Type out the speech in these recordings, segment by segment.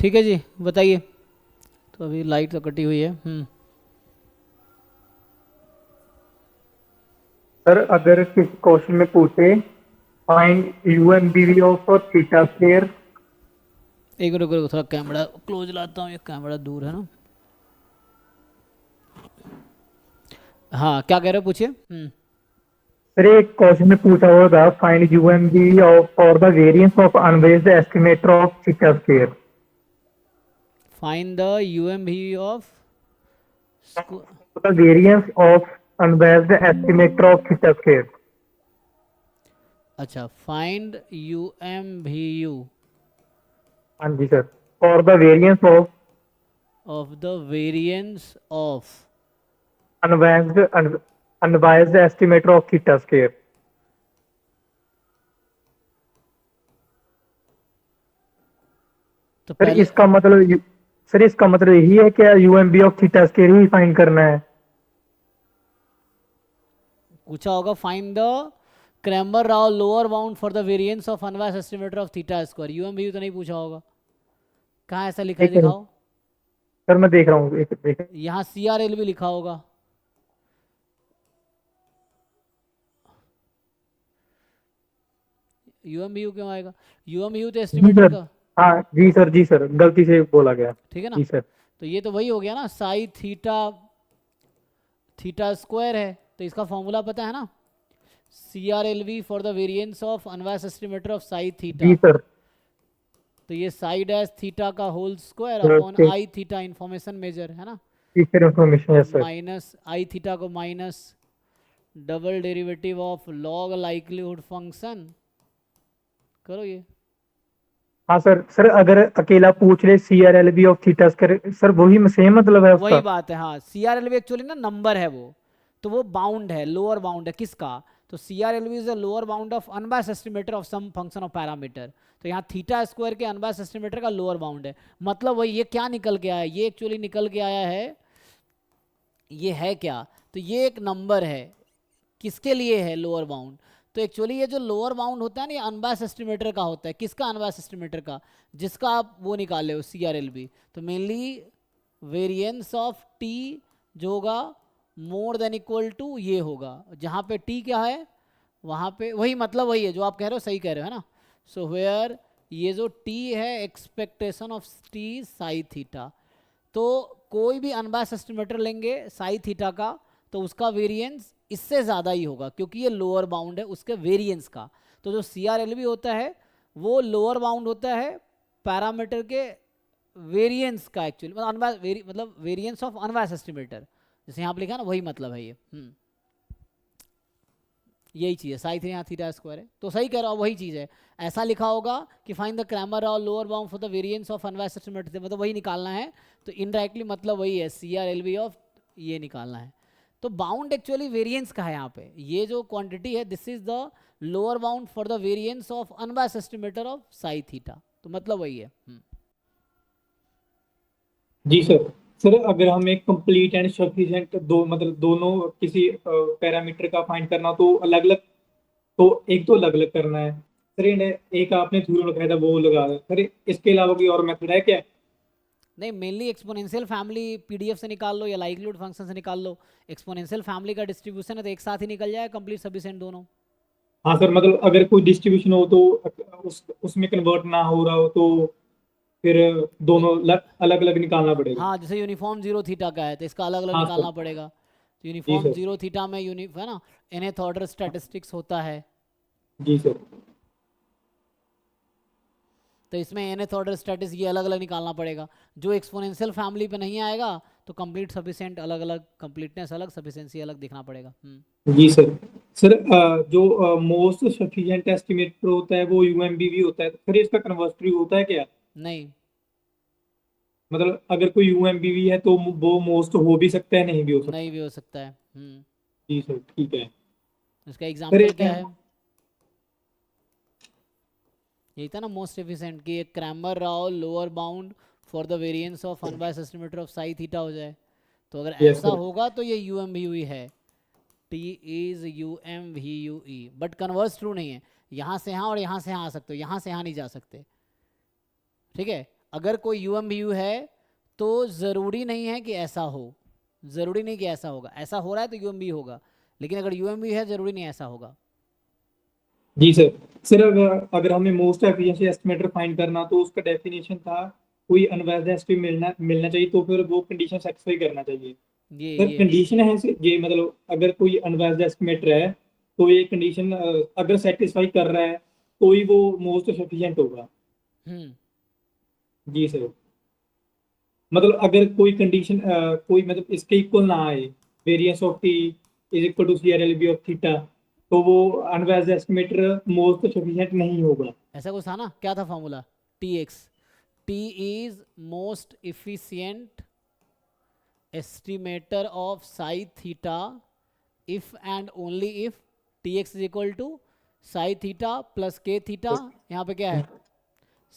ठीक है जी, बताइए। तो अभी लाइट तो कटी हुई है। सर अगर किसी क्वेश्चन में पूछे find U M B V of theta square. एक मिनट रुको, थोड़ा कैमरा क्लोज लाता हूँ, ये कैमरा दूर है ना। हाँ, क्या कह रहे हो, पूछिए। सर एक क्वेश्चन में पूछा हुआ था find U M B of for the variance of unbiased estimator of theta square. Find the U M V of. The variance of unbiased estimator of theta square. अच्छा, find U M V U हाँ जी sir. For the variance of of the variance of. Unbiased unbiased estimator of theta square. तो sir पहले इसका मतलब sir इसका मतलब यही है कि U M B of theta square ही फाइंड करना है। पूछा होगा find the Cramer Rao lower bound for the variance of unbiased estimator of theta square. U M V U तो नहीं पूछा होगा। कहाँ ऐसा लिखा है, एक सेकंड दिखाओ। सर मैं देख रहा हूँ एक यहाँ सी आर एल भी लिखा होगा। यू एम वी यू क्यों आएगा? यू एम वी यू तो जी एस्टिमेटर सर। का। हाँ जी सर गलती से बोला गया। ठीक है ना। जी सर। तो ये तो वही हो गया ना, साई थीटा थीटा स्क्वायर है। तो इसका फॉर्मूला पता है ना, C R L V for the variance of unbiased estimator of psi g theta. Sir. तो ये साई डैश थीटा का whole square upon okay. I theta information measure है ना, टीचर इन्फॉर्मेशन है सर। माइनस आई थीटा को minus double derivative of log likelihood function. करो ये। हाँ सर अगर अकेला पूछ ले C R L B of theta square sir वही सेम मतलब है वही उसका। बात है, हाँ। C R L V actually ना नंबर है वो, तो वो बाउंड है, लोअर बाउंड है किसका? तो C R L V is the lower bound of unbiased estimator of some function of parameter. तो यहाँ थीटा स्क्वायर के अनबायस्ड एस्टिमेटर का लोअर बाउंड है। मतलब वही, ये क्या निकल के आया, ये एक्चुअली निकल के आया है, ये है क्या? तो ये एक नंबर है, किसके लिए है लोअर बाउंड? तो एक्चुअली ये जो लोअर बाउंड होता है ना, ये अनबायस्ड एस्टिमेटर का होता है। किसका अनबायस्ड एस्टिमेटर का? जिसका आप वो निकाले हो सी आर एल बी। तो मेनली वेरिएंस ऑफ टी जो होगा मोर देन इक्वल टू ये होगा, जहाँ पे टी क्या है वहाँ पे वही, मतलब वही है जो आप कह रहे हो, सही कह रहे हो, है ना। सो वेयर ये जो टी है expectation of T Sai theta. तो कोई भी अनबायस्ड एस्टिमेटर लेंगे साई थीटा का, तो उसका वेरिएंस इससे ज़्यादा ही होगा, क्योंकि ये लोअर बाउंड है उसके वेरिएंस का। तो जो सी आर एल बी होता है वो लोअर बाउंड होता है पैरामीटर के वेरिएंस का, एक्चुअली मतलब वेरिएंस ऑफ अनबायस्ड एस्टिमेटर, जैसे यहाँ पे लिखा है ना, वही मतलब है ये। यही चीज़ है, साई थ्री यहाँ थीटा स्क्वायर है, तो सही कह रहा हूँ, वही चीज़ है। ऐसा लिखा होगा कि फाइंड द क्रैमर और lower bound for the variance of unbiased estimator, मतलब वही निकालना है। तो इनडायरेक्टली मतलब वही है, C R L B of ये निकालना है। तो बाउंड एक्चुअली वेरिएंस का है यहाँ पे, ये जो क्वांटिटी है this is the lower bound for the variance of unbiased estimator of psi theta. तो मतलब वही है। जी सर। सर अगर हमें कंप्लीट एंड सफिशिएंट दो मतलब दोनों किसी पैरामीटर का फाइंड करना तो अलग अलग, तो एक तो अलग अलग करना है सर। एक आपने थ्योरम लगाया था वो लगा दो सर, इसके अलावा कोई और मेथड है क्या? नहीं, मेनली एक्सपोनेंशियल फैमिली पीडीएफ से निकाल लो या लाइक्लीहुड फंक्शन से निकाल लो। एक्सपोनेंशियल फैमिली का डिस्ट्रीब्यूशन है तो एक साथ ही निकल जाए कंप्लीट सफिशिएंट दोनों। हाँ सर मतलब अगर कोई डिस्ट्रीब्यूशन हो तो उसमें कन्वर्ट ना हो रहा हो तो फिर वही, दोनों अलग अलग निकालना पड़ेगा। हाँ, जैसे यूनिफॉर्म जीरो थीटा का है तो इसका अलग अलग हाँ निकालना सर। पड़ेगा। तो जी यूनिफॉर्म सर। जीरो थीटा में है ना, nth ऑर्डर स्टैटिस्टिक्स होता है। जी सर। तो इसमें nth ऑर्डर स्टैटिस ये अलग अलग निकालना पड़ेगा। जो एक्सपोनेंशियल फैमिली पे नहीं आएगा तो कंप्लीट सफिशिएंट अलग अलग, कंप्लीटनेस अलग, सफिशिएंसी अलग दिखना पड़ेगा। जी सर। सर जो मोस्ट सफिशिएंट एस्टिमेटर होता है वो यूएमबीवी होता है, सर इसका कन्वर्टरी होता है क्या? नहीं, मतलब अगर कोई यूएमबीवी है तो वो मोस्ट हो भी सकता है नहीं भी हो नहीं सकता। भी हो सकता है। जी सर ठीक है। इसका सर एग्जाम्पल क्या है? यही था ना मोस्ट एफिशिएंट, कि एक Cramer Rao lower bound for the variance of unbiased estimator of psi theta हो जाए। तो अगर यस ऐसा सर। होगा तो ये यू एम वी यू ही है। T is U M V U E, but converse true नहीं है। यहाँ से यहाँ और यहाँ से यहाँ आ सकते हो, यहाँ से यहाँ नहीं जा सकते। ठीक है। अगर कोई यूएमबीयू है तो ज़रूरी नहीं है कि ऐसा हो, ज़रूरी नहीं कि ऐसा होगा, ऐसा हो रहा है तो यूएमबीयू होगा, लेकिन अगर यूएमबीयू है ज़रूरी नहीं ऐसा होगा। जी सर। सर अगर हमें मोस्ट एफिशिएंसी एस्टिमेटर फाइंड करना तो उसका डेफिनेशन था कोई अनबायस्ड एस्टिमेट मिलना चाहिए, तो फिर वो कंडीशन सेटिस्फाई करना चाहिए। सर ये कंडीशन है ये, मतलब अगर कोई अनबायस्ड एस्टिमेटर है तो ये कंडीशन अगर सेटिस्फाई कर रहा है तो ही वो मोस्ट एफिशिएंट होगा। जी सर। मतलब अगर कोई कंडीशन कोई मतलब इसके इक्वल ना आए, variance of T is equal to CRLB of theta, तो वो अनबायस्ड एस्टिमेटर मोस्ट एफिशिएंट नहीं होगा। ऐसा कुछ था ना, क्या था formula? T X, T is most efficient estimator of psi theta if and only if T X is equal to psi theta plus K theta, यहाँ पे क्या है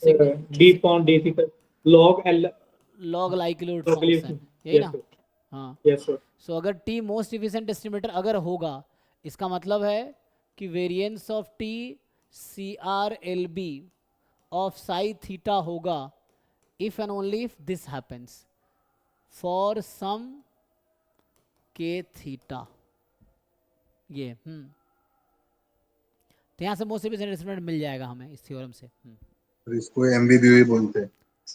D upon D theta log L log likelihood log L. Function, यही yes ना? Sir. हाँ। Yes sir. So अगर T most efficient estimator अगर होगा, इसका मतलब है कि variance of T C R L B of psi theta होगा if and only if this happens for some K theta. ये तो यहाँ से मोस्ट इफिशिएंट एस्टिमेटर मिल जाएगा हमें इस थ्योरम से। और इसको एमबीबीयू बोलते हैं।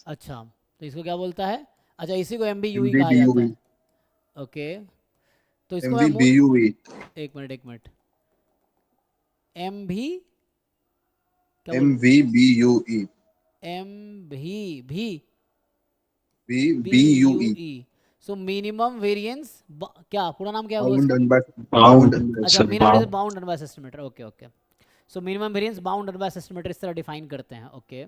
अच्छा, तो इसको क्या बोलता है? अच्छा, इसी को एमबीयू कहा जाता है। ओके, तो इसको मैं एमबीबीयू एक मिनट एम भी क्या एमवीबीयू एम भी बीयू सो मिनिमम वेरिएंस, क्या पूरा नाम क्या होगा बाउंड इसका? बाउंड अच्छा, minimum variance bound unbiased estimator. Okay, so minimum variance bound unbiased estimator इस तरह डिफाइन करते हैं। ओके,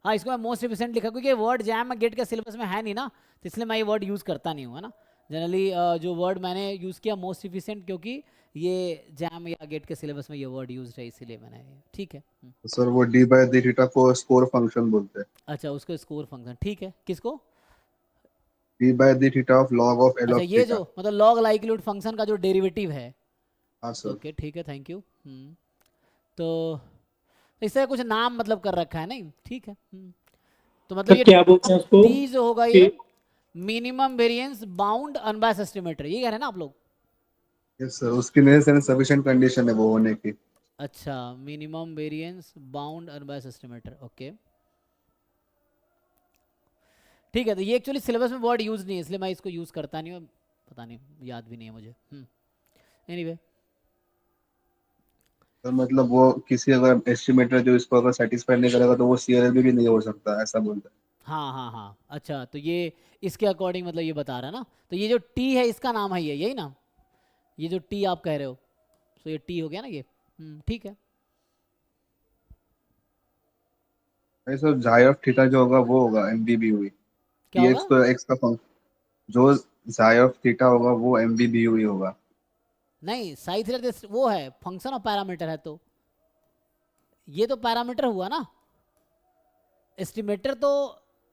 हाँ, इसको मैं मोस्ट एफिशिएंट लिखा क्योंकि वर्ड जैम गेट के सिलेबस में है नहीं ना, तो इसलिए मैं ये वर्ड यूज़ करता नहीं हूँ, है ना। जनरली जो वर्ड मैंने यूज़ किया मोस्ट एफिशिएंट, क्योंकि ये जैम या गेट के सिलेबस में ये वर्ड यूज है, इसीलिए मैंने, ठीक है। सर वो डी बाय डी थीटा को स्कोर फंक्शन बोलते हैं। अच्छा, उसको स्कोर फंक्शन, ठीक है। किसको? D by D theta of log of L अच्छा, ऑफ ये थीटा। जो मतलब लॉग लाइक्लीहुड फंक्शन का जो डेरिवेटिव है। हाँ सर। ओके, ठीक है, थैंक यू। तो इस तरह कुछ नाम मतलब कर रखा है, नहीं, ठीक है। तो मतलब ये क्या बोलते हैं उसको? टी जो होगा ये minimum variance bound unbiased estimator, ये कह रहे हैं ना आप लोग? यस सर, उसकी नेसेसरी सफिशिएंट कंडीशन है वो होने की। अच्छा, minimum variance bound unbiased estimator, okay, ठीक है। तो ये एक्चुअली सिलेबस में वर्ड यूज नहीं है, इसलिए मैं इसको यूज करता नहीं हूँ, पता नहीं, याद भी नहीं है मुझे। एनीवे, तो मतलब वो किसी अगर एस्टिमेटर जो इसको अगर सेटिस्फाई नहीं करेगा तो वो सीआरएलबी भी नहीं हो सकता, ऐसा बोलते हैं। हाँ, अच्छा, तो ये इसके अकॉर्डिंग मतलब ये बता रहा है ना। तो ये जो टी है इसका नाम है ये, यही ना, ये जो टी आप कह रहे हो, तो ये टी हो गया ना ये, ठीक है। सर जाई ऑफ थीटा जो होगा वो होगा एमबीबीयू। क्या ये होगा? एक्स तो एक्स का फंक्शन जो जाई ऑफ थीटा होगा वो एमबीबीयू ही होगा। नहीं, साई थीटा वो है फंक्शन ऑफ पैरामीटर है, तो ये तो पैरामीटर हुआ ना। एस्टिमेटर तो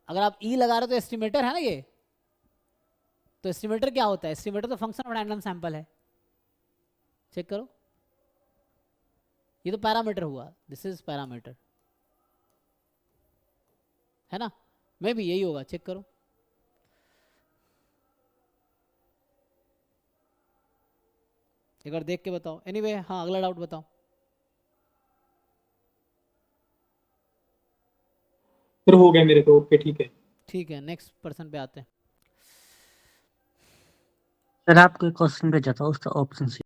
अगर आप ई लगा रहे हो तो एस्टिमेटर है ना ये। तो एस्टिमेटर क्या होता है? एस्टिमेटर तो फंक्शन ऑफ रैंडम सैंपल है, चेक करो, ये तो पैरामीटर हुआ, दिस इज पैरामीटर, है ना। मे भी यही होगा, चेक करो। एक बार देख के बताओ। एनीवे, हाँ, अगला डाउट बताओ। फिर हो गया मेरे तो। ओके, ठीक है। ठीक है, नेक्स्ट पर्सन पे आते हैं। सर आपके क्वेश्चन पे जाता हूँ, उसका ऑप्शन सी।